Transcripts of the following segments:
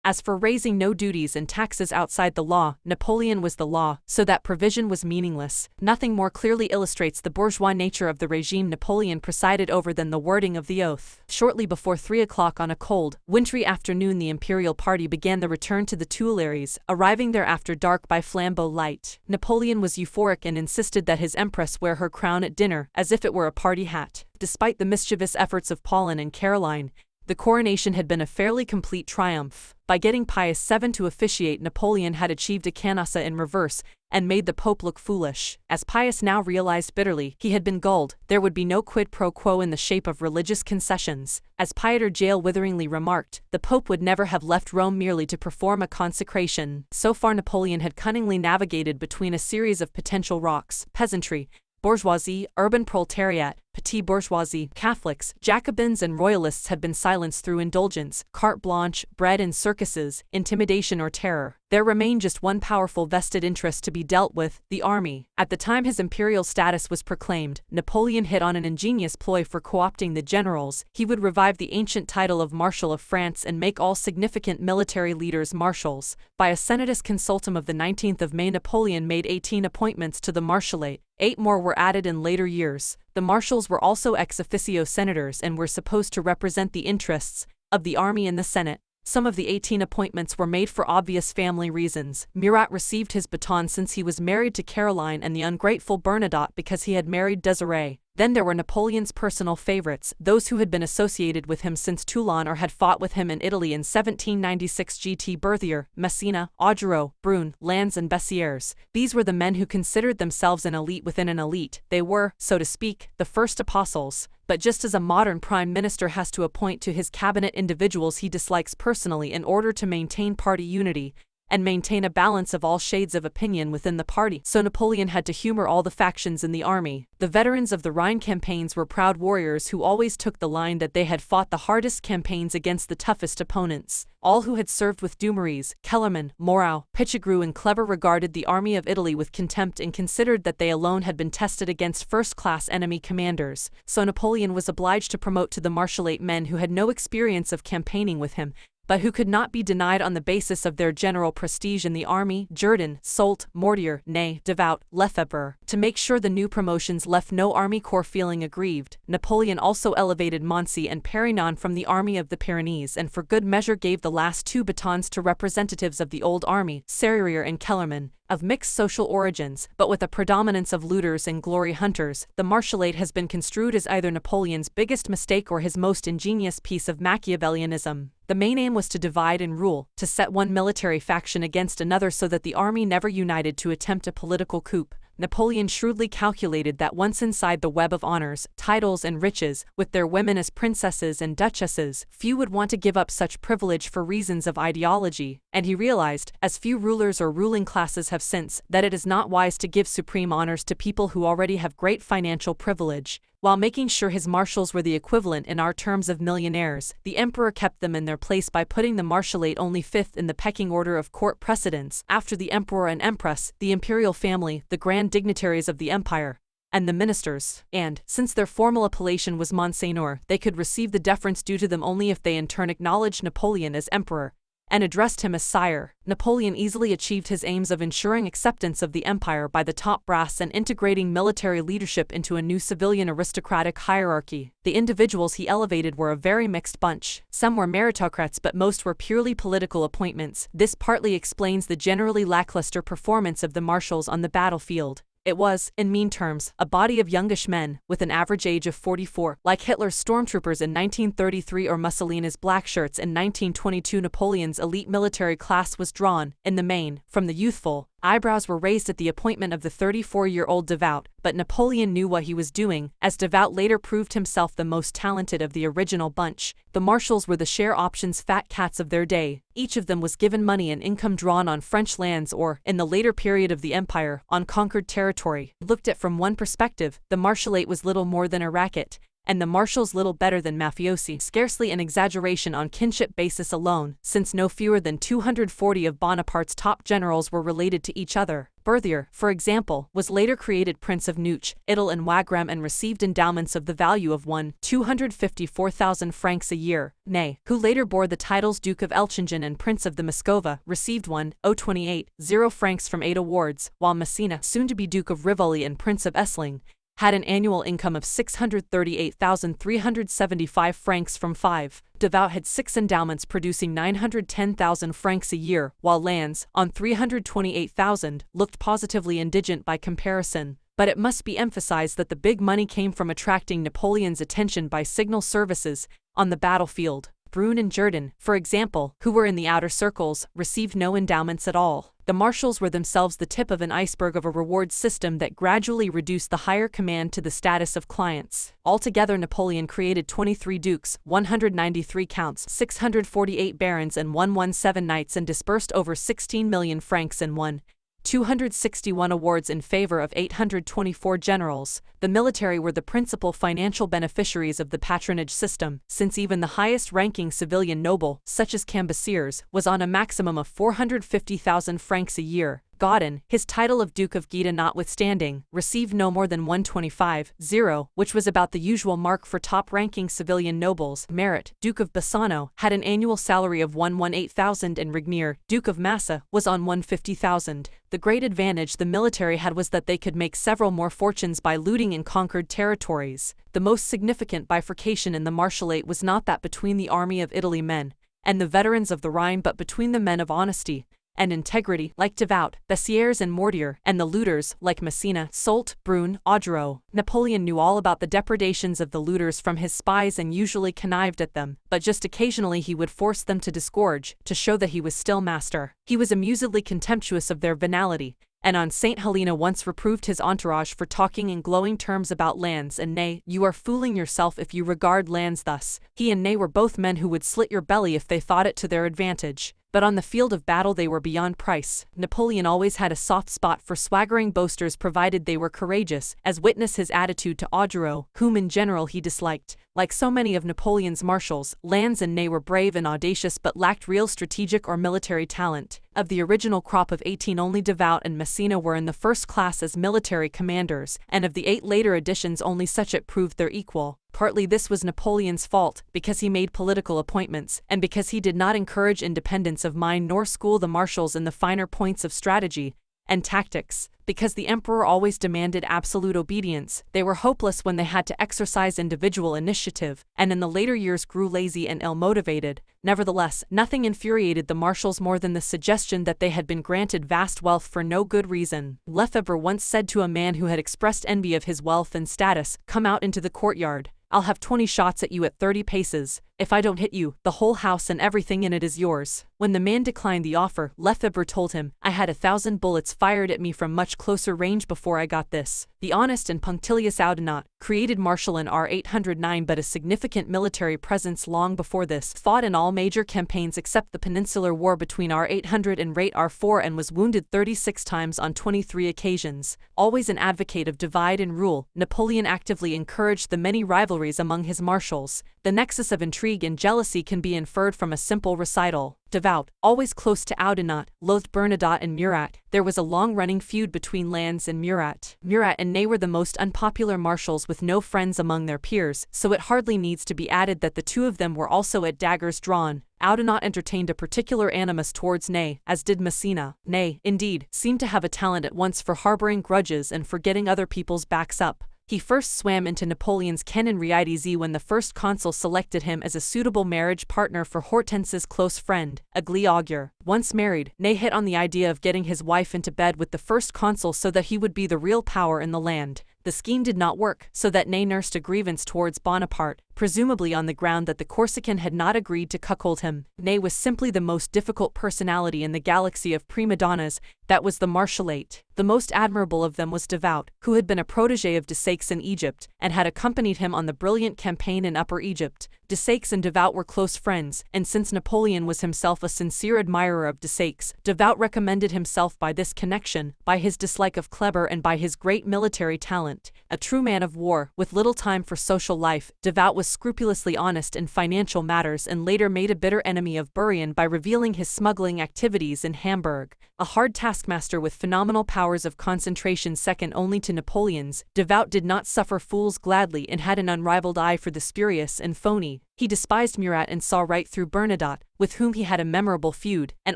As for raising no duties and taxes outside the law, Napoleon was the law, so that provision was meaningless. Nothing more clearly illustrates the bourgeois nature of the regime Napoleon presided over than the wording of the oath. Shortly before 3 o'clock on a cold, wintry afternoon, the imperial party began the return to the Tuileries, arriving there after dark by flambeau light. Napoleon was euphoric and insisted that his empress wear her crown at dinner, as if it were a party hat. Despite the mischievous efforts of Pauline and Caroline, the coronation had been a fairly complete triumph. By getting Pius VII to officiate, Napoleon had achieved a canassa in reverse and made the Pope look foolish. As Pius now realized bitterly, he had been gulled. There would be no quid pro quo in the shape of religious concessions. As Pieter Jael witheringly remarked, the Pope would never have left Rome merely to perform a consecration. So far Napoleon had cunningly navigated between a series of potential rocks: peasantry, bourgeoisie, urban proletariat, petite bourgeoisie, Catholics, Jacobins and royalists had been silenced through indulgence, carte blanche, bread and circuses, intimidation or terror. There remained just one powerful vested interest to be dealt with: the army. At the time his imperial status was proclaimed, Napoleon hit on an ingenious ploy for co-opting the generals. He would revive the ancient title of Marshal of France and make all significant military leaders marshals. By a senatus consultum of the 19th of May, Napoleon made 18 appointments to the Marshalate. 8 more were added in later years. The marshals were also ex officio senators and were supposed to represent the interests of the army in the Senate. Some of the 18 appointments were made for obvious family reasons. Murat received his baton since he was married to Caroline, and the ungrateful Bernadotte because he had married Desiree. Then there were Napoleon's personal favorites, those who had been associated with him since Toulon or had fought with him in Italy in 1796: G.T. Berthier, Messina, Augereau, Brune, Lannes and Bessières. These were the men who considered themselves an elite within an elite. They were, so to speak, the first apostles. But just as a modern prime minister has to appoint to his cabinet individuals he dislikes personally in order to maintain party unity and maintain a balance of all shades of opinion within the party, so Napoleon had to humor all the factions in the army. The veterans of the Rhine campaigns were proud warriors who always took the line that they had fought the hardest campaigns against the toughest opponents. All who had served with Dumouriez, Kellerman, Moreau, Pichegru and Kleber regarded the army of Italy with contempt and considered that they alone had been tested against first-class enemy commanders. So Napoleon was obliged to promote to the Marshalate men who had no experience of campaigning with him, but who could not be denied on the basis of their general prestige in the army: Jourdan, Soult, Mortier, Ney, Devout, Lefebvre. To make sure the new promotions left no army corps feeling aggrieved, Napoleon also elevated Moncey and Pérignon from the army of the Pyrenees, and for good measure gave the last 2 batons to representatives of the old army, Serrurier and Kellerman. Of mixed social origins, but with a predominance of looters and glory hunters, the Marshalate has been construed as either Napoleon's biggest mistake or his most ingenious piece of Machiavellianism. The main aim was to divide and rule, to set one military faction against another so that the army never united to attempt a political coup. Napoleon shrewdly calculated that once inside the web of honors, titles and riches, with their women as princesses and duchesses, few would want to give up such privilege for reasons of ideology, and he realized, as few rulers or ruling classes have since, that it is not wise to give supreme honors to people who already have great financial privilege. While making sure his marshals were the equivalent in our terms of millionaires, the emperor kept them in their place by putting the Marshalate only 5th in the pecking order of court precedence, after the emperor and empress, the imperial family, the grand dignitaries of the empire, and the ministers. And, since their formal appellation was Monseigneur, they could receive the deference due to them only if they in turn acknowledged Napoleon as emperor and addressed him as sire. Napoleon easily achieved his aims of ensuring acceptance of the empire by the top brass and integrating military leadership into a new civilian aristocratic hierarchy. The individuals he elevated were a very mixed bunch. Some were meritocrats, but most were purely political appointments. This partly explains the generally lackluster performance of the marshals on the battlefield. It was, in mean terms, a body of youngish men, with an average age of 44. Like Hitler's stormtroopers in 1933 or Mussolini's blackshirts in 1922, Napoleon's elite military class was drawn, in the main, from the youthful. Eyebrows were raised at the appointment of the 34-year-old Devout, but Napoleon knew what he was doing, as Devout later proved himself the most talented of the original bunch. The marshals were the share options fat cats of their day. Each of them was given money and income drawn on French lands or, in the later period of the empire, on conquered territory. Looked at from one perspective, the Marshalate was little more than a racket, and the marshals little better than mafiosi, scarcely an exaggeration on kinship basis alone, since no fewer than 240 of Bonaparte's top generals were related to each other. Berthier, for example, was later created Prince of Neuch, Idle and Wagram and received endowments of the value of 254,000 francs a year. Ney, who later bore the titles Duke of Elchingen and Prince of the Muscova, received 1,028,000 francs from 8 awards, while Messina, soon to be Duke of Rivoli and Prince of Essling, had an annual income of 638,375 francs from 5. Devout had 6 endowments producing 910,000 francs a year, while Lannes, on 328,000, looked positively indigent by comparison. But it must be emphasized that the big money came from attracting Napoleon's attention by signal services on the battlefield. Brune and Jourdan, for example, who were in the outer circles, received no endowments at all. The marshals were themselves the tip of an iceberg of a reward system that gradually reduced the higher command to the status of clients. Altogether, Napoleon created 23 dukes, 193 counts, 648 barons and 117 knights and disbursed over 16 million francs and won 261 awards in favor of 824 generals. The military were the principal financial beneficiaries of the patronage system, since even the highest-ranking civilian noble, such as Cambacérès, was on a maximum of 450,000 francs a year. Gaudin, his title of Duke of Guida notwithstanding, received no more than 125,000, which was about the usual mark for top-ranking civilian nobles. Merit, Duke of Bassano, had an annual salary of 118,000 and Rignier, Duke of Massa, was on 150,000. The great advantage the military had was that they could make several more fortunes by looting in conquered territories. The most significant bifurcation in the Martialate was not that between the army of Italy men and the veterans of the Rhine but between the men of honesty and integrity, like Devout, Bessières and Mortier, and the looters, like Messina, Soult, Brune, Augereau. Napoleon knew all about the depredations of the looters from his spies and usually connived at them, but just occasionally he would force them to disgorge, to show that he was still master. He was amusedly contemptuous of their venality, and on St. Helena once reproved his entourage for talking in glowing terms about Lannes and Ney. You are fooling yourself if you regard Lannes thus. He and Ney were both men who would slit your belly if they thought it to their advantage. But on the field of battle they were beyond price. Napoleon always had a soft spot for swaggering boasters provided they were courageous, as witness his attitude to Augereau, whom in general he disliked. Like so many of Napoleon's marshals, Lannes and Ney were brave and audacious but lacked real strategic or military talent. Of the original crop of 18 only Devout and Messina were in the first class as military commanders, and of the 8 later additions only Suchet proved their equal. Partly this was Napoleon's fault, because he made political appointments, and because he did not encourage independence of mind nor school the marshals in the finer points of strategy and tactics. Because the emperor always demanded absolute obedience, they were hopeless when they had to exercise individual initiative, and in the later years grew lazy and ill-motivated. Nevertheless, nothing infuriated the marshals more than the suggestion that they had been granted vast wealth for no good reason. Lefebvre once said to a man who had expressed envy of his wealth and status, "Come out into the courtyard. I'll have 20 shots at you at 30 paces. If I don't hit you, the whole house and everything in it is yours." When the man declined the offer, Lefebvre told him, "I had 1,000 bullets fired at me from much closer range before I got this." The honest and punctilious Oudinot, created marshal in R809 but a significant military presence long before this, fought in all major campaigns except the Peninsular War between R800 and Rate R4 and was wounded 36 times on 23 occasions. Always an advocate of divide and rule, Napoleon actively encouraged the many rivalries among his marshals. The nexus of intrigue and jealousy can be inferred from a simple recital. Devout, always close to Oudinot, loathed Bernadotte and Murat. There was a long-running feud between Lannes and Murat. Murat and Ney were the most unpopular marshals with no friends among their peers, so it hardly needs to be added that the two of them were also at daggers drawn. Oudinot entertained a particular animus towards Ney, as did Messina. Ney, indeed, seemed to have a talent at once for harboring grudges and for getting other people's backs up. He first swam into Napoleon's ken in Riedisy when the first consul selected him as a suitable marriage partner for Hortense's close friend, Agli Augur. Once married, Ney hit on the idea of getting his wife into bed with the first consul so that he would be the real power in the land. The scheme did not work, so that Ney nursed a grievance towards Bonaparte, presumably on the ground that the Corsican had not agreed to cuckold him. Ney was simply the most difficult personality in the galaxy of prima donnas, that was the Martialate. The most admirable of them was Devout, who had been a protégé of Desaix in Egypt, and had accompanied him on the brilliant campaign in Upper Egypt. Desaix and Devout were close friends, and since Napoleon was himself a sincere admirer of Desaix, Devout recommended himself by this connection, by his dislike of Kleber and by his great military talent. A true man of war, with little time for social life, Devout was scrupulously honest in financial matters and later made a bitter enemy of Burian by revealing his smuggling activities in Hamburg. A hard taskmaster with phenomenal powers of concentration second only to Napoleon's, Devout did not suffer fools gladly and had an unrivaled eye for the spurious and phony. He despised Murat and saw right through Bernadotte, with whom he had a memorable feud, and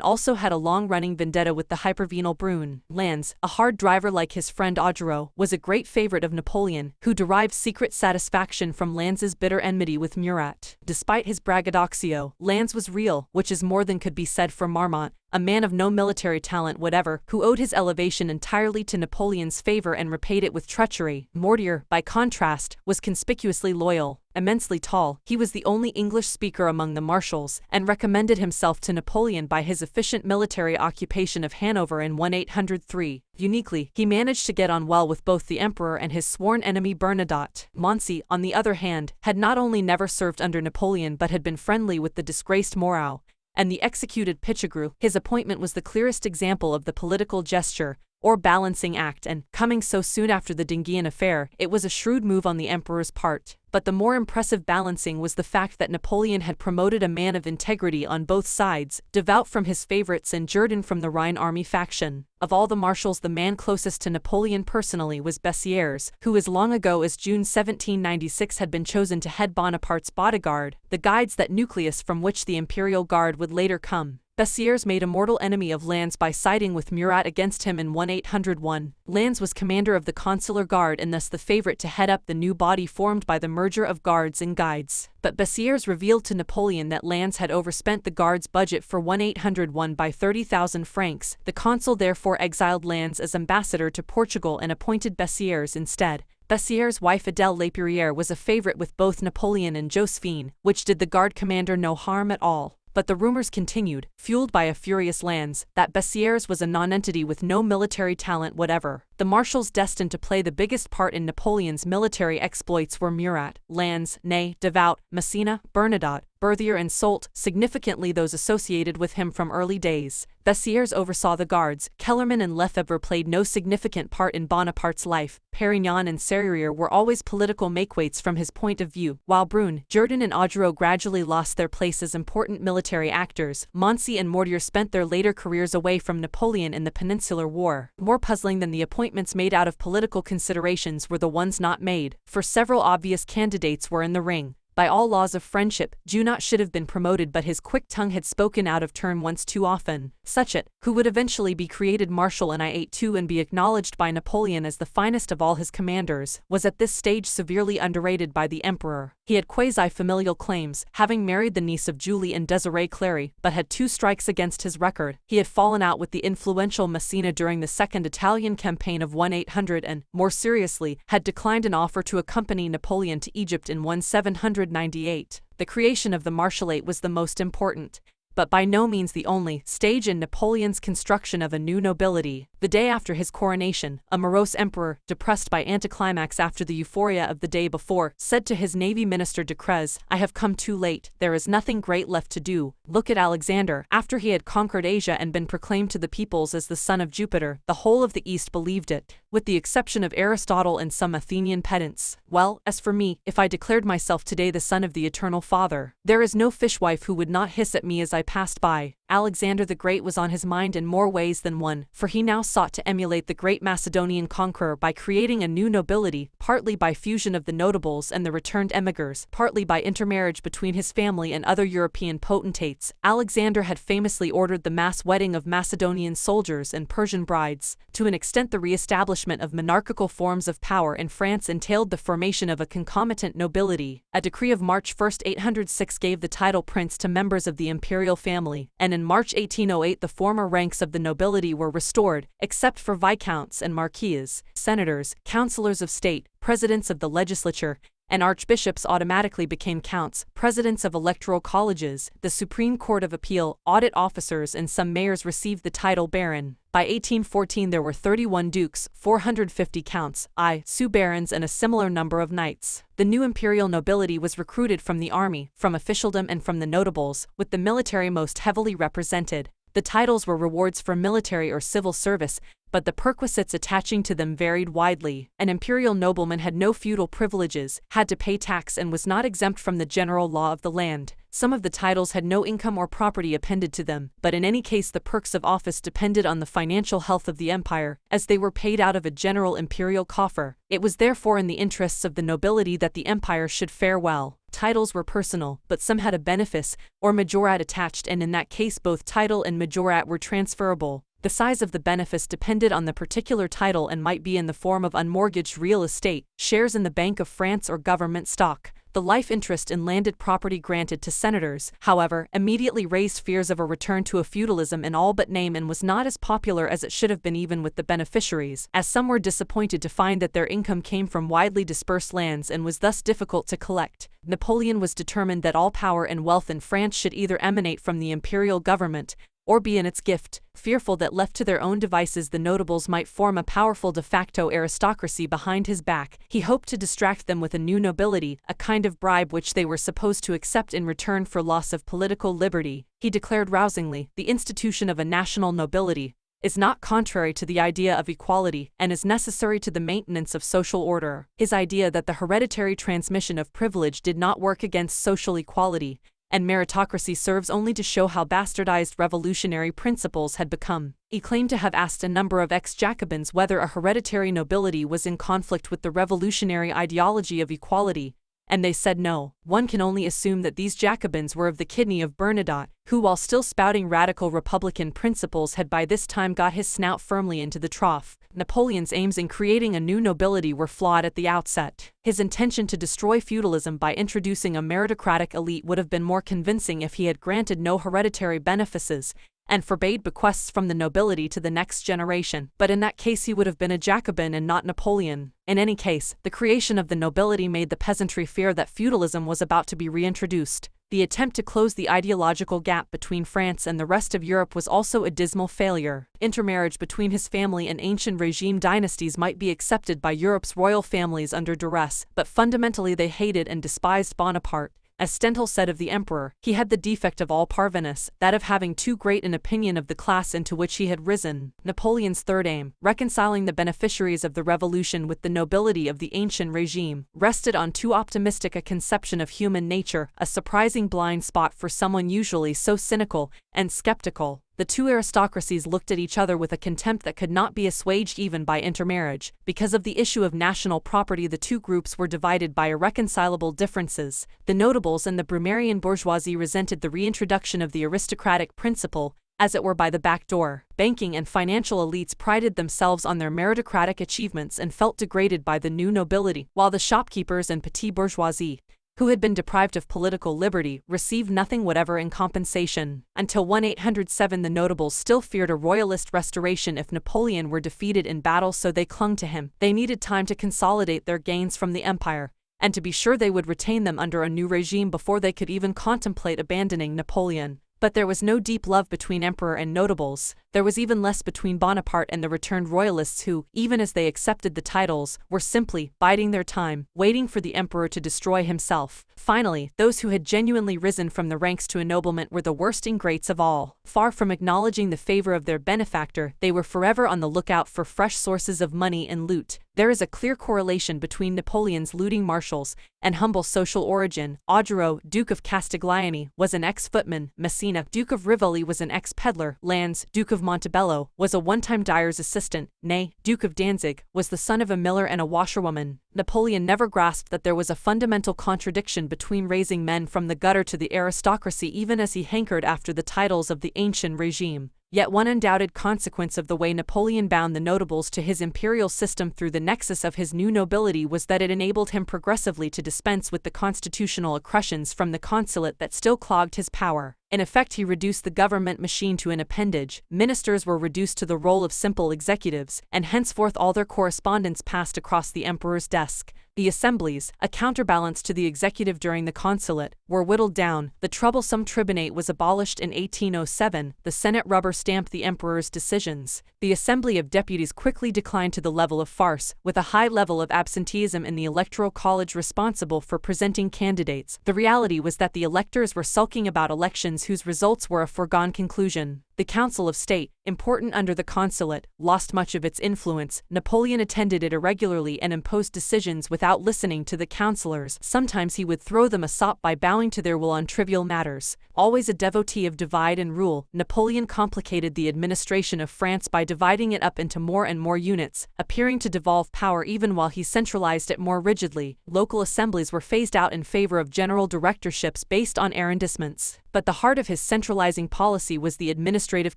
also had a long-running vendetta with the hypervenal Brune. Lannes, a hard driver like his friend Augereau, was a great favorite of Napoleon, who derived secret satisfaction from Lannes's bitter enmity with Murat. Despite his braggadocio, Lannes was real, which is more than could be said for Marmont, a man of no military talent whatever, who owed his elevation entirely to Napoleon's favor and repaid it with treachery. Mortier, by contrast, was conspicuously loyal. Immensely tall, he was the only English speaker among the marshals, and recommended himself to Napoleon by his efficient military occupation of Hanover in 1803. Uniquely, he managed to get on well with both the emperor and his sworn enemy Bernadotte. Moncey, on the other hand, had not only never served under Napoleon but had been friendly with the disgraced Moreau and the executed Pichegru. His appointment was the clearest example of the political gesture, or balancing act, and, coming so soon after the Dinguian affair, it was a shrewd move on the emperor's part. But the more impressive balancing was the fact that Napoleon had promoted a man of integrity on both sides, Devout from his favorites and Jourdan from the Rhine army faction. Of all the marshals, the man closest to Napoleon personally was Bessières, who as long ago as June 1796 had been chosen to head Bonaparte's bodyguard, the guides that nucleus from which the imperial guard would later come. Bessières made a mortal enemy of Lannes by siding with Murat against him in 1801. Lannes was commander of the consular guard and thus the favorite to head up the new body formed by the merger of guards and guides. But Bessières revealed to Napoleon that Lannes had overspent the guard's budget for 1801 by 30,000 francs. The consul therefore exiled Lannes as ambassador to Portugal and appointed Bessières instead. Bessières' wife Adèle Lapierre was a favorite with both Napoleon and Josephine, which did the guard commander no harm at all. But the rumors continued, fueled by a furious Lannes, that Bessières was a nonentity with no military talent whatever. The marshals destined to play the biggest part in Napoleon's military exploits were Murat, Lannes, Ney, Devout, Massena, Bernadotte, Berthier and Soult, significantly those associated with him from early days. Bessières oversaw the guards. Kellerman and Lefebvre played no significant part in Bonaparte's life. Perignon and Serrurier were always political makeweights from his point of view, while Brune, Jourdan and Augereau gradually lost their place as important military actors. Moncey and Mortier spent their later careers away from Napoleon in the Peninsular War. More puzzling than the appointments made out of political considerations were the ones not made, for several obvious candidates were in the ring. By all laws of friendship, Junot should have been promoted, but his quick tongue had spoken out of turn once too often. Suchet, who would eventually be created Marshal in I-82 and be acknowledged by Napoleon as the finest of all his commanders, was at this stage severely underrated by the emperor. He had quasi-familial claims, having married the niece of Julie and Désirée Clary, but had 2 strikes against his record. He had fallen out with the influential Massena during the Second Italian campaign of 1800 and, more seriously, had declined an offer to accompany Napoleon to Egypt in 1798. The creation of the Marshallate was the most important, but by no means the only, stage in Napoleon's construction of a new nobility. The day after his coronation, a morose emperor, depressed by anticlimax after the euphoria of the day before, said to his navy minister Decrès, "I have come too late, there is nothing great left to do. Look at Alexander." After he had conquered Asia and been proclaimed to the peoples as the son of Jupiter, the whole of the East believed it, with the exception of Aristotle and some Athenian pedants. Well, as for me, if I declared myself today the son of the Eternal Father, there is no fishwife who would not hiss at me as I passed by. Alexander the Great was on his mind in more ways than one, for he now sought to emulate the great Macedonian conqueror by creating a new nobility, partly by fusion of the notables and the returned emigrants, partly by intermarriage between his family and other European potentates. Alexander had famously ordered the mass wedding of Macedonian soldiers and Persian brides. To an extent, the re-establishment of monarchical forms of power in France entailed the formation of a concomitant nobility. A decree of March 1, 806 gave the title prince to members of the imperial family, and in March 1808 the former ranks of the nobility were restored, except for viscounts and marquises, senators, councillors of state, presidents of the legislature, and archbishops automatically became counts, presidents of electoral colleges, the Supreme Court of Appeal, audit officers, and some mayors received the title baron. By 1814 there were 31 dukes, 450 counts, sous barons, and a similar number of knights. The new imperial nobility was recruited from the army, from officialdom, and from the notables, with the military most heavily represented. The titles were rewards for military or civil service, but the perquisites attaching to them varied widely. An imperial nobleman had no feudal privileges, had to pay tax, and was not exempt from the general law of the land. Some of the titles had no income or property appended to them, but in any case the perks of office depended on the financial health of the empire, as they were paid out of a general imperial coffer. It was therefore in the interests of the nobility that the empire should fare well. Titles were personal, but some had a benefice, or majorat attached, and in that case both title and majorat were transferable. The size of the benefice depended on the particular title and might be in the form of unmortgaged real estate, shares in the Bank of France, or government stock. The life interest in landed property granted to senators, however, immediately raised fears of a return to a feudalism in all but name, and was not as popular as it should have been even with the beneficiaries, as some were disappointed to find that their income came from widely dispersed lands and was thus difficult to collect. Napoleon was determined that all power and wealth in France should either emanate from the imperial government, or be in its gift, fearful that left to their own devices the notables might form a powerful de facto aristocracy behind his back. He hoped to distract them with a new nobility, a kind of bribe which they were supposed to accept in return for loss of political liberty. He declared rousingly, "The institution of a national nobility is not contrary to the idea of equality, and is necessary to the maintenance of social order." His idea that the hereditary transmission of privilege did not work against social equality and meritocracy serves only to show how bastardized revolutionary principles had become. He claimed to have asked a number of ex-Jacobins whether a hereditary nobility was in conflict with the revolutionary ideology of equality, and they said no. One can only assume that these Jacobins were of the kidney of Bernadotte, who while still spouting radical republican principles had by this time got his snout firmly into the trough. Napoleon's aims in creating a new nobility were flawed at the outset. His intention to destroy feudalism by introducing a meritocratic elite would have been more convincing if he had granted no hereditary benefices and forbade bequests from the nobility to the next generation, but in that case he would have been a Jacobin and not Napoleon. In any case, the creation of the nobility made the peasantry fear that feudalism was about to be reintroduced. The attempt to close the ideological gap between France and the rest of Europe was also a dismal failure. Intermarriage between his family and ancient regime dynasties might be accepted by Europe's royal families under duress, but fundamentally they hated and despised Bonaparte. As Stendhal said of the emperor, he had the defect of all parvenus, that of having too great an opinion of the class into which he had risen. Napoleon's third aim, reconciling the beneficiaries of the revolution with the nobility of the ancient regime, rested on too optimistic a conception of human nature, a surprising blind spot for someone usually so cynical and skeptical. The two aristocracies looked at each other with a contempt that could not be assuaged even by intermarriage. Because of the issue of national property, the two groups were divided by irreconcilable differences. The notables and the Brummerian bourgeoisie resented the reintroduction of the aristocratic principle, as it were by the back door. Banking and financial elites prided themselves on their meritocratic achievements and felt degraded by the new nobility, while the shopkeepers and petit bourgeoisie, who had been deprived of political liberty, received nothing whatever in compensation. Until 1807 the notables still feared a royalist restoration if Napoleon were defeated in battle, so they clung to him. They needed time to consolidate their gains from the empire, and to be sure they would retain them under a new regime before they could even contemplate abandoning Napoleon. But there was no deep love between emperor and notables. There was even less between Bonaparte and the returned royalists who, even as they accepted the titles, were simply biding their time, waiting for the emperor to destroy himself. Finally, those who had genuinely risen from the ranks to ennoblement were the worst ingrates of all. Far from acknowledging the favor of their benefactor, they were forever on the lookout for fresh sources of money and loot. There is a clear correlation between Napoleon's looting marshals and humble social origin. Augereau, Duke of Castiglione, was an ex-footman. Messina, Duke of Rivoli, was an ex-peddler. Lannes, Duke of Montebello, was a one-time dyer's assistant. Ney, Duke of Danzig, was the son of a miller and a washerwoman. Napoleon never grasped that there was a fundamental contradiction between raising men from the gutter to the aristocracy, even as he hankered after the titles of the ancient regime. Yet one undoubted consequence of the way Napoleon bound the notables to his imperial system through the nexus of his new nobility was that it enabled him progressively to dispense with the constitutional accretions from the consulate that still clogged his power. In effect, he reduced the government machine to an appendage. Ministers were reduced to the role of simple executives, and henceforth all their correspondence passed across the emperor's desk. The assemblies, a counterbalance to the executive during the consulate, were whittled down. The troublesome tribunate was abolished in 1807. The Senate rubber-stamped the emperor's decisions. The Assembly of Deputies quickly declined to the level of farce, with a high level of absenteeism in the Electoral College responsible for presenting candidates. The reality was that the electors were sulking about elections whose results were a foregone conclusion. The Council of State, important under the consulate, lost much of its influence. Napoleon attended it irregularly and imposed decisions without listening to the councillors. Sometimes he would throw them a sop by bowing to their will on trivial matters. Always a devotee of divide and rule, Napoleon complicated the administration of France by dividing it up into more and more units, appearing to devolve power even while he centralized it more rigidly. Local assemblies were phased out in favor of general directorships based on arrondissements. But the heart of his centralizing policy was the Administrative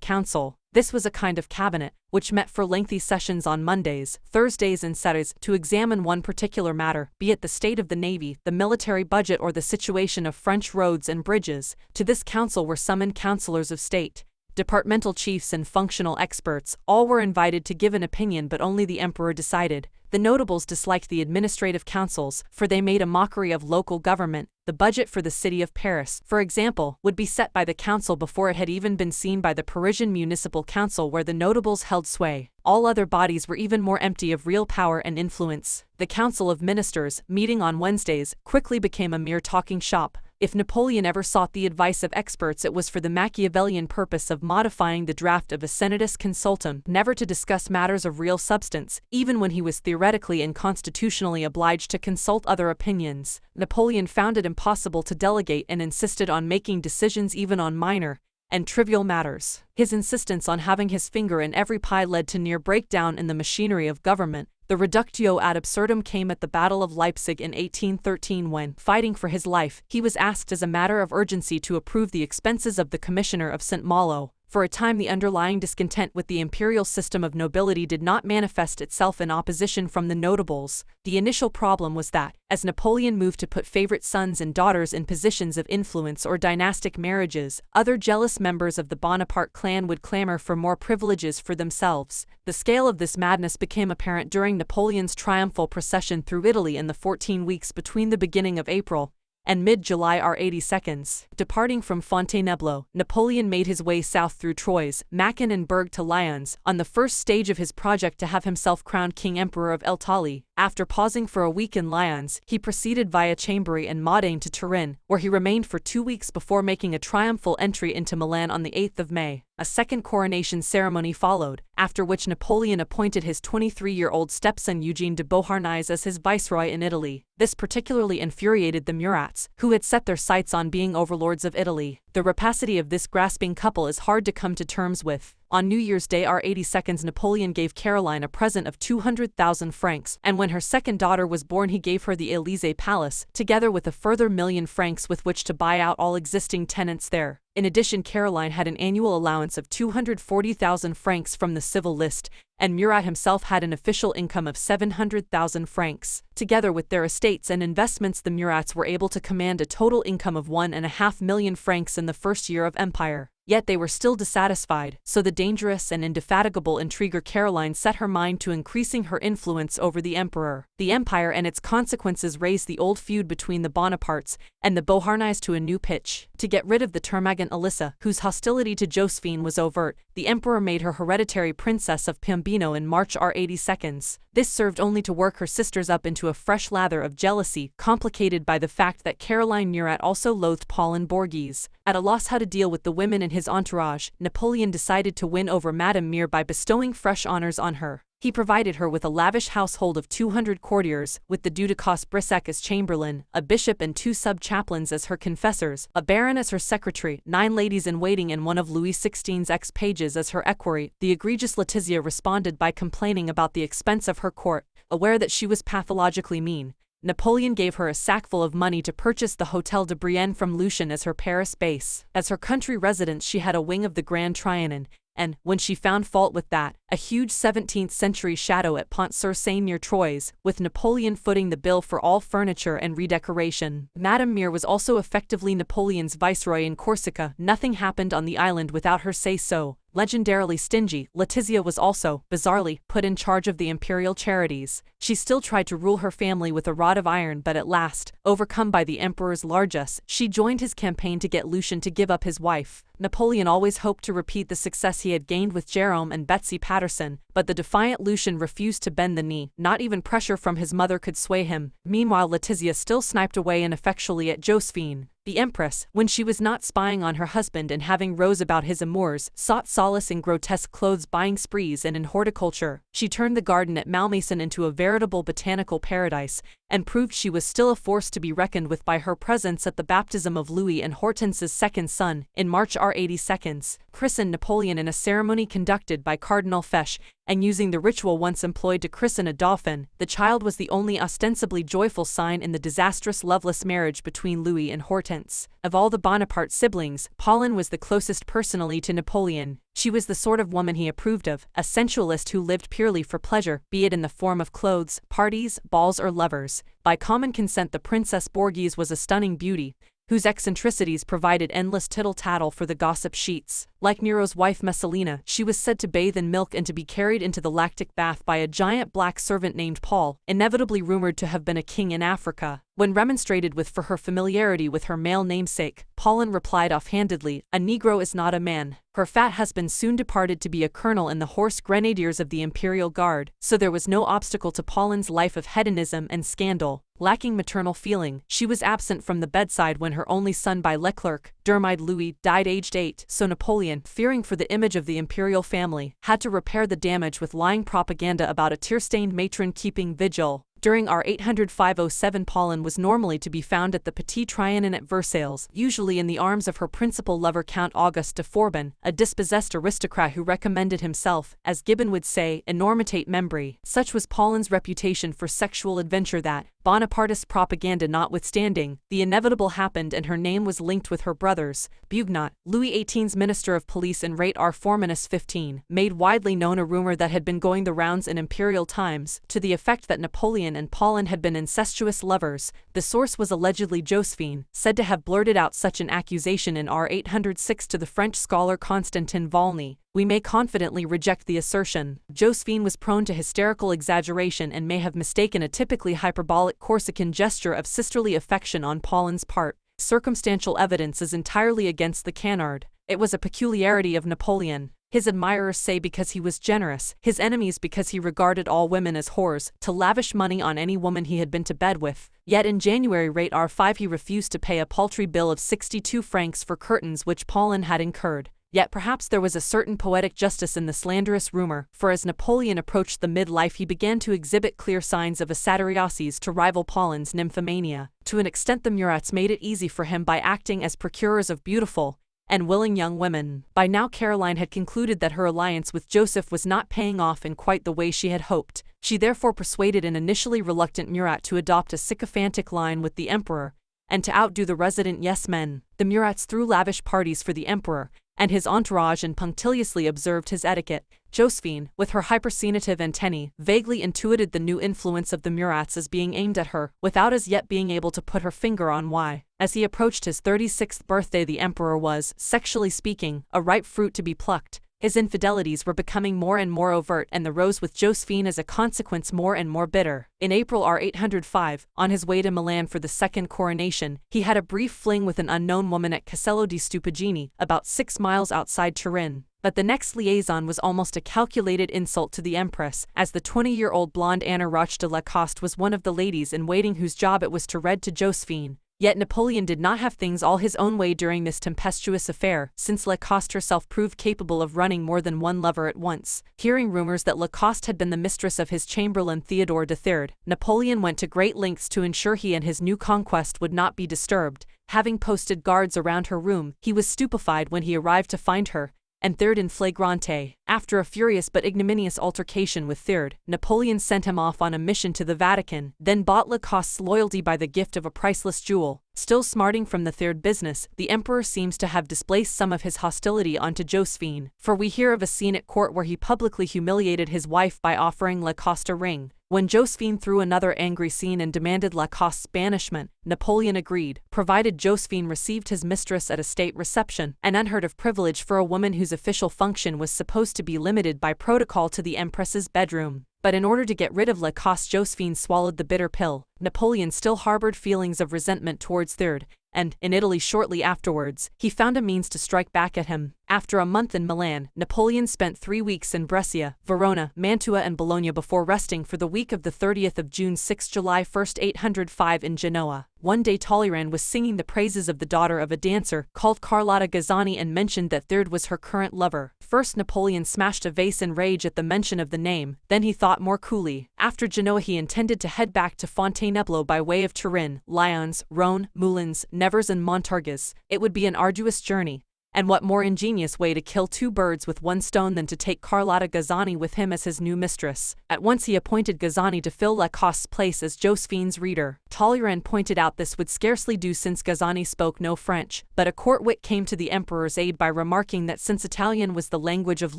Council. This was a kind of cabinet, which met for lengthy sessions on Mondays, Thursdays and Saturdays to examine one particular matter, be it the state of the navy, the military budget or the situation of French roads and bridges. To this council were summoned councillors of state, departmental chiefs and functional experts. All were invited to give an opinion, but only the emperor decided. The notables disliked the administrative councils, for they made a mockery of local government. The budget for the city of Paris, for example, would be set by the council before it had even been seen by the Parisian municipal council where the notables held sway. All other bodies were even more empty of real power and influence. The Council of Ministers, meeting on Wednesdays, quickly became a mere talking shop. If Napoleon ever sought the advice of experts, it was for the Machiavellian purpose of modifying the draft of a senatus consultum, never to discuss matters of real substance, even when he was theoretically and constitutionally obliged to consult other opinions. Napoleon found it impossible to delegate and insisted on making decisions even on minor and trivial matters. His insistence on having his finger in every pie led to near breakdown in the machinery of government. The reductio ad absurdum came at the Battle of Leipzig in 1813 when, fighting for his life, he was asked as a matter of urgency to approve the expenses of the Commissioner of St. Malo. For a time the underlying discontent with the imperial system of nobility did not manifest itself in opposition from the notables. The initial problem was that, as Napoleon moved to put favorite sons and daughters in positions of influence or dynastic marriages, other jealous members of the Bonaparte clan would clamor for more privileges for themselves. The scale of this madness became apparent during Napoleon's triumphal procession through Italy in the 14 weeks between the beginning of April and mid-July are 80 seconds. Departing from Fontainebleau, Napoleon made his way south through Troyes, Macon and Berg to Lyons, on the first stage of his project to have himself crowned King Emperor of Italy. After pausing for a week in Lyons, he proceeded via Chambéry and Modane to Turin, where he remained for 2 weeks before making a triumphal entry into Milan on the 8th of May. A second coronation ceremony followed, after which Napoleon appointed his 23-year-old stepson Eugene de Beauharnais as his viceroy in Italy. This particularly infuriated the Murats, who had set their sights on being overlords of Italy. The rapacity of this grasping couple is hard to come to terms with. On New Year's Day R80 Napoleon gave Caroline a present of 200,000 francs, and when her second daughter was born he gave her the Élysée Palace, together with a further £1,000,000 with which to buy out all existing tenants there. In addition, Caroline had an annual allowance of 240,000 francs from the civil list, and Murat himself had an official income of 700,000 francs. Together with their estates and investments, the Murats were able to command a total income of 1.5 million francs in the first year of empire. Yet they were still dissatisfied, so the dangerous and indefatigable intriguer Caroline set her mind to increasing her influence over the emperor. The empire and its consequences raised the old feud between the Bonapartes and the Beauharnais to a new pitch. To get rid of the termagant Elissa, whose hostility to Josephine was overt, the emperor made her hereditary princess of Piombino in March R82. This served only to work her sisters up into a fresh lather of jealousy, complicated by the fact that Caroline Murat also loathed Pauline Borghese. At a loss how to deal with the women in his entourage, Napoleon decided to win over Madame Mir by bestowing fresh honors on her. He provided her with a lavish household of 200 courtiers, with the Duc de Brissac as chamberlain, a bishop and 2 sub-chaplains as her confessors, a baron as her secretary, 9 ladies-in-waiting and one of Louis XVI's ex-pages as her equerry. The egregious Letizia responded by complaining about the expense of her court. Aware that she was pathologically mean, Napoleon gave her a sackful of money to purchase the Hôtel de Brienne from Lucien as her Paris base. As her country residence she had a wing of the Grand Trianon, and, when she found fault with that, a huge 17th-century chateau at Pont-sur-Seine near Troyes, with Napoleon footing the bill for all furniture and redecoration. Madame Mir was also effectively Napoleon's viceroy in Corsica. Nothing happened on the island without her say-so. Legendarily stingy, Letizia was also, bizarrely, put in charge of the imperial charities. She still tried to rule her family with a rod of iron, but at last, overcome by the emperor's largesse, she joined his campaign to get Lucian to give up his wife. Napoleon always hoped to repeat the success he had gained with Jerome and Betsy Patterson, but the defiant Lucian refused to bend the knee. Not even pressure from his mother could sway him. Meanwhile, Letizia still sniped away ineffectually at Josephine. The Empress, when she was not spying on her husband and having rows about his amours, sought solace in grotesque clothes-buying sprees and in horticulture. She turned the garden at Malmaison into a veritable botanical paradise, and proved she was still a force to be reckoned with by her presence at the baptism of Louis and Hortense's second son, in March R82, christened Napoleon in a ceremony conducted by Cardinal Fesch, and using the ritual once employed to christen a dauphin. The child was the only ostensibly joyful sign in the disastrous loveless marriage between Louis and Hortense. Of all the Bonaparte siblings, Pauline was the closest personally to Napoleon. She was the sort of woman he approved of, a sensualist who lived purely for pleasure, be it in the form of clothes, parties, balls or lovers. By common consent the Princess Borghese was a stunning beauty, whose eccentricities provided endless tittle-tattle for the gossip sheets. Like Nero's wife Messalina, she was said to bathe in milk and to be carried into the lactic bath by a giant black servant named Paul, inevitably rumored to have been a king in Africa. When remonstrated with for her familiarity with her male namesake, Pauline replied offhandedly, "A Negro is not a man." Her fat husband soon departed to be a colonel in the horse grenadiers of the Imperial Guard, so there was no obstacle to Pauline's life of hedonism and scandal. Lacking maternal feeling, she was absent from the bedside when her only son by Leclerc, Dermide Louis, died aged 8, so Napoleon, fearing for the image of the imperial family, had to repair the damage with lying propaganda about a tear-stained matron keeping vigil. During our 805-07 Pauline was normally to be found at the Petit Trianon at Versailles, usually in the arms of her principal lover Count Auguste de Forbin, a dispossessed aristocrat who recommended himself, as Gibbon would say, enormitate membri. Such was Pauline's reputation for sexual adventure that, Bonapartist propaganda notwithstanding, the inevitable happened and her name was linked with her brothers. Bugnot, Louis XVIII's Minister of Police and Rate R. Formanus 15, made widely known a rumor that had been going the rounds in imperial times, to the effect that Napoleon and Pauline had been incestuous lovers. The source was allegedly Josephine, said to have blurted out such an accusation in R. 806 to the French scholar Constantin Volney. We may confidently reject the assertion. Josephine was prone to hysterical exaggeration and may have mistaken a typically hyperbolic Corsican gesture of sisterly affection on Pauline's part. Circumstantial evidence is entirely against the canard. It was a peculiarity of Napoleon. His admirers say because he was generous, his enemies because he regarded all women as whores, to lavish money on any woman he had been to bed with. Yet in January rate R5 he refused to pay a paltry bill of 62 francs for curtains which Pauline had incurred. Yet perhaps there was a certain poetic justice in the slanderous rumor, for as Napoleon approached the midlife he began to exhibit clear signs of a satyriasis to rival Pauline's nymphomania. To an extent the Murats made it easy for him by acting as procurers of beautiful and willing young women. By now Caroline had concluded that her alliance with Joseph was not paying off in quite the way she had hoped. She therefore persuaded an initially reluctant Murat to adopt a sycophantic line with the emperor, and to outdo the resident yes-men. The Murats threw lavish parties for the emperor and his entourage and punctiliously observed his etiquette. Josephine, with her hypersenative antennae, vaguely intuited the new influence of the Murats as being aimed at her, without as yet being able to put her finger on why. As he approached his 36th birthday the emperor was, sexually speaking, a ripe fruit to be plucked. His infidelities were becoming more and more overt and the rose with Josephine as a consequence more and more bitter. In April R. 805, on his way to Milan for the second coronation, he had a brief fling with an unknown woman at Castello di Stupigini, about 6 miles outside Turin. But the next liaison was almost a calculated insult to the Empress, as the 20-year-old blonde Anna Roche de Lacoste was one of the ladies in waiting whose job it was to read to Josephine. Yet Napoleon did not have things all his own way during this tempestuous affair, since Lacoste herself proved capable of running more than one lover at once. Hearing rumors that Lacoste had been the mistress of his chamberlain Theodore III, Napoleon went to great lengths to ensure he and his new conquest would not be disturbed. Having posted guards around her room, he was stupefied when he arrived to find her, and third in flagrante After a furious but ignominious altercation with Third, Napoleon sent him off on a mission to the Vatican, then bought Lacoste's loyalty by the gift of a priceless jewel. Still smarting from the Third business, the emperor seems to have displaced some of his hostility onto Josephine, for we hear of a scene at court where he publicly humiliated his wife by offering Lacoste a ring. When Josephine threw another angry scene and demanded Lacoste's banishment, Napoleon agreed, provided Josephine received his mistress at a state reception, an unheard of privilege for a woman whose official function was supposed to be limited by protocol to the empress's bedroom. But in order to get rid of Lacoste, Josephine swallowed the bitter pill. Napoleon still harbored feelings of resentment towards Third, and, in Italy shortly afterwards, he found a means to strike back at him. After a month in Milan, Napoleon spent 3 weeks in Brescia, Verona, Mantua and Bologna before resting for the week of the 30th of June 6 July 1, 805 in Genoa. One day Talleyrand was singing the praises of the daughter of a dancer called Carlotta Gazzani and mentioned that Third was her current lover. First Napoleon smashed a vase in rage at the mention of the name, then he thought more coolly. After Genoa he intended to head back to Fontainebleau by way of Turin, Lyons, Rhone, Moulins, Nevers and Montargis. It would be an arduous journey. And what more ingenious way to kill 2 birds with 1 stone than to take Carlotta Gazzani with him as his new mistress. At once he appointed Gazzani to fill Lacoste's place as Josephine's reader. Talleyrand pointed out this would scarcely do since Gazzani spoke no French, but a court wit came to the emperor's aid by remarking that since Italian was the language of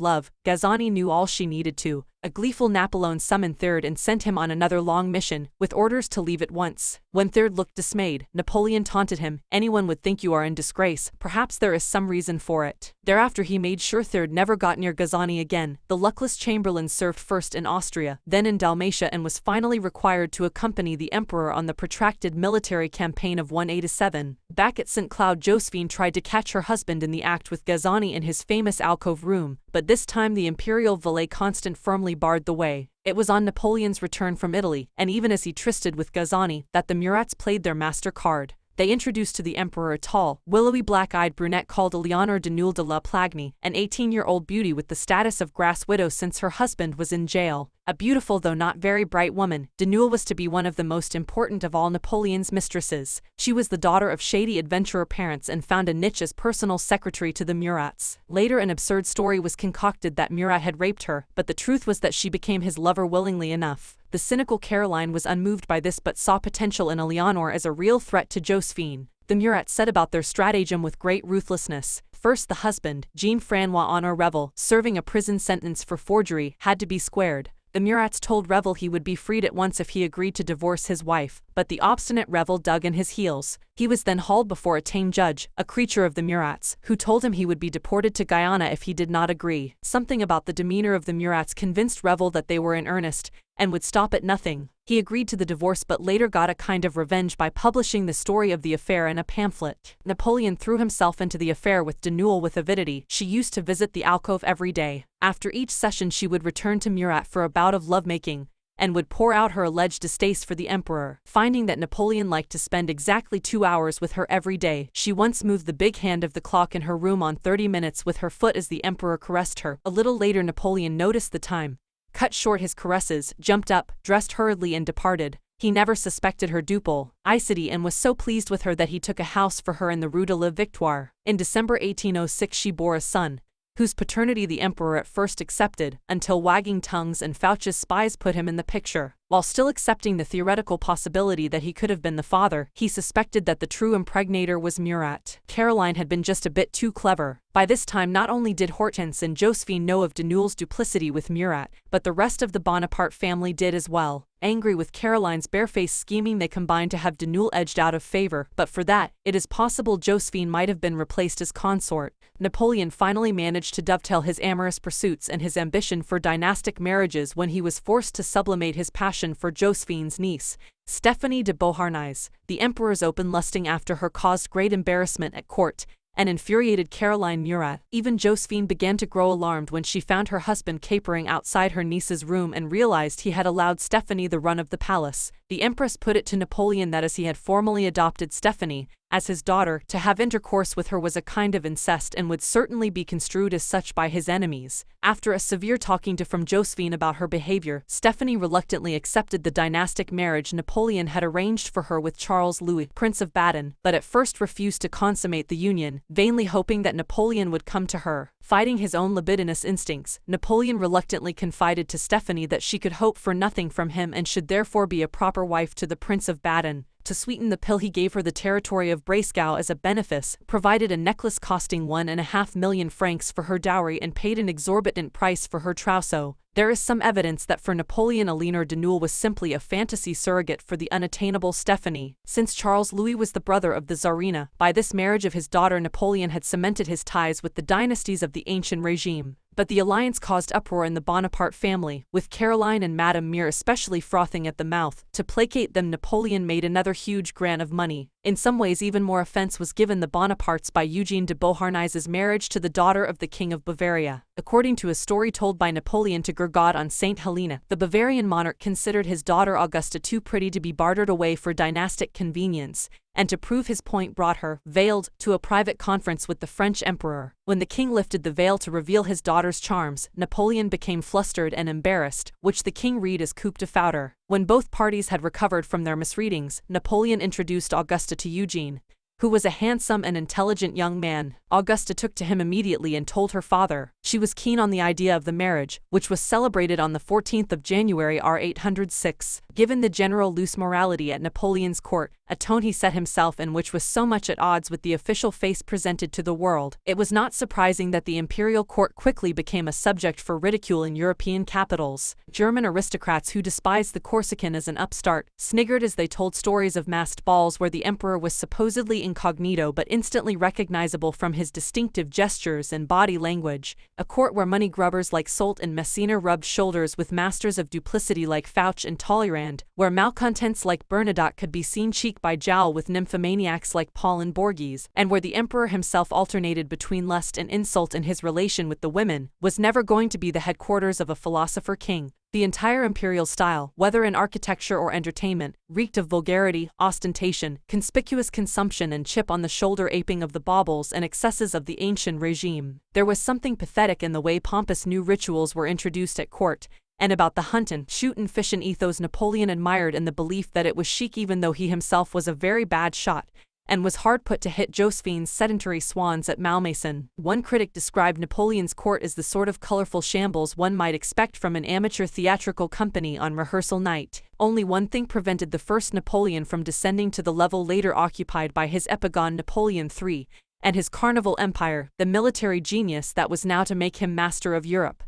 love, Gazzani knew all she needed to. A gleeful Napoleon summoned Third and sent him on another long mission, with orders to leave at once. When Third looked dismayed, Napoleon taunted him, "Anyone would think you are in disgrace, perhaps there is some reason for it." Thereafter he made sure Third never got near Gazzani again. The luckless Chamberlain served first in Austria, then in Dalmatia and was finally required to accompany the emperor on the protracted military campaign of 187. Back at St. Cloud, Josephine tried to catch her husband in the act with Gazzani in his famous alcove room, but this time the imperial valet Constant firmly barred the way. It was on Napoleon's return from Italy, and even as he trysted with Gazzani, that the Murats played their master card. They introduced to the emperor a tall, willowy black-eyed brunette called Eleonore de Noule de la Plagne, an 18-year-old beauty with the status of grass widow since her husband was in jail. A beautiful though not very bright woman, de Noule was to be one of the most important of all Napoleon's mistresses. She was the daughter of shady adventurer parents and found a niche as personal secretary to the Murats. Later an absurd story was concocted that Murat had raped her, but the truth was that she became his lover willingly enough. The cynical Caroline was unmoved by this but saw potential in Eleonore as a real threat to Josephine. The Murats set about their stratagem with great ruthlessness. First the husband, Jean-François Honor Revel, serving a prison sentence for forgery, had to be squared. The Murats told Revel he would be freed at once if he agreed to divorce his wife, but the obstinate Revel dug in his heels. He was then hauled before a tame judge, a creature of the Murats, who told him he would be deported to Guyana if he did not agree. Something about the demeanor of the Murats convinced Revel that they were in earnest, and would stop at nothing. He agreed to the divorce but later got a kind of revenge by publishing the story of the affair in a pamphlet. Napoleon threw himself into the affair with de Noule with avidity. She used to visit the alcove every day. After each session she would return to Murat for a bout of lovemaking, and would pour out her alleged distaste for the emperor. Finding that Napoleon liked to spend exactly 2 hours with her every day, she once moved the big hand of the clock in her room on 30 minutes with her foot as the emperor caressed her. A little later Napoleon noticed the time, cut short his caresses, jumped up, dressed hurriedly and departed. He never suspected her duplicity and was so pleased with her that he took a house for her in the Rue de la Victoire. In December 1806 she bore a son, whose paternity the emperor at first accepted, until wagging tongues and Fouche's spies put him in the picture. While still accepting the theoretical possibility that he could have been the father, he suspected that the true impregnator was Murat. Caroline had been just a bit too clever. By this time not only did Hortense and Josephine know of de Noule's duplicity with Murat, but the rest of the Bonaparte family did as well. Angry with Caroline's barefaced scheming they combined to have de Noule edged out of favor, but for that, it is possible Josephine might have been replaced as consort. Napoleon finally managed to dovetail his amorous pursuits and his ambition for dynastic marriages when he was forced to sublimate his passion for Josephine's niece, Stephanie de Beauharnais. The emperor's open lusting after her caused great embarrassment at court, and infuriated Caroline Murat. Even Josephine began to grow alarmed when she found her husband capering outside her niece's room and realized he had allowed Stephanie the run of the palace. The empress put it to Napoleon that as he had formally adopted Stephanie, As his daughter, to have intercourse with her was a kind of incest and would certainly be construed as such by his enemies. After a severe talking to from Josephine about her behavior, Stephanie reluctantly accepted the dynastic marriage Napoleon had arranged for her with Charles Louis, Prince of Baden, but at first refused to consummate the union, vainly hoping that Napoleon would come to her. Fighting his own libidinous instincts, Napoleon reluctantly confided to Stephanie that she could hope for nothing from him and should therefore be a proper wife to the Prince of Baden. To sweeten the pill, he gave her the territory of Breisgau as a benefice, provided a necklace costing 1.5 million francs for her dowry and paid an exorbitant price for her trousseau. There is some evidence that for Napoleon Elinor de Noailles was simply a fantasy surrogate for the unattainable Stephanie. Since Charles Louis was the brother of the Tsarina, by this marriage of his daughter Napoleon had cemented his ties with the dynasties of the ancient regime. But the alliance caused uproar in the Bonaparte family, with Caroline and Madame Mir especially frothing at the mouth. To placate them, Napoleon made another huge grant of money. In some ways even more offense was given the Bonapartes by Eugene de Beauharnais' marriage to the daughter of the King of Bavaria. According to a story told by Napoleon to Gourgaud on St. Helena, the Bavarian monarch considered his daughter Augusta too pretty to be bartered away for dynastic convenience, and to prove his point brought her, veiled, to a private conference with the French emperor. When the king lifted the veil to reveal his daughter's charms, Napoleon became flustered and embarrassed, which the king read as coup de foudre. When both parties had recovered from their misreadings, Napoleon introduced Augusta to Eugene, who was a handsome and intelligent young man. Augusta took to him immediately and told her father. She was keen on the idea of the marriage, which was celebrated on the 14th of January R806. Given the general loose morality at Napoleon's court, a tone he set himself in which was so much at odds with the official face presented to the world, it was not surprising that the imperial court quickly became a subject for ridicule in European capitals. German aristocrats who despised the Corsican as an upstart sniggered as they told stories of masked balls where the emperor was supposedly incognito but instantly recognizable from his distinctive gestures and body language, a court where money grubbers like Soult and Messina rubbed shoulders with masters of duplicity like Fouch and Talleyrand, where malcontents like Bernadotte could be seen cheek by jowl with nymphomaniacs like Paul and Borghese, and where the emperor himself alternated between lust and insult in his relation with the women, was never going to be the headquarters of a philosopher king. The entire imperial style, whether in architecture or entertainment, reeked of vulgarity, ostentation, conspicuous consumption and chip-on-the-shoulder aping of the baubles and excesses of the ancient regime. There was something pathetic in the way pompous new rituals were introduced at court, and about the hunt and shoot and fish an ethos Napoleon admired in the belief that it was chic even though he himself was a very bad shot, and was hard put to hit Josephine's sedentary swans at Malmaison. One critic described Napoleon's court as the sort of colorful shambles one might expect from an amateur theatrical company on rehearsal night. Only one thing prevented the first Napoleon from descending to the level later occupied by his epigon Napoleon III, and his carnival empire, the military genius that was now to make him master of Europe.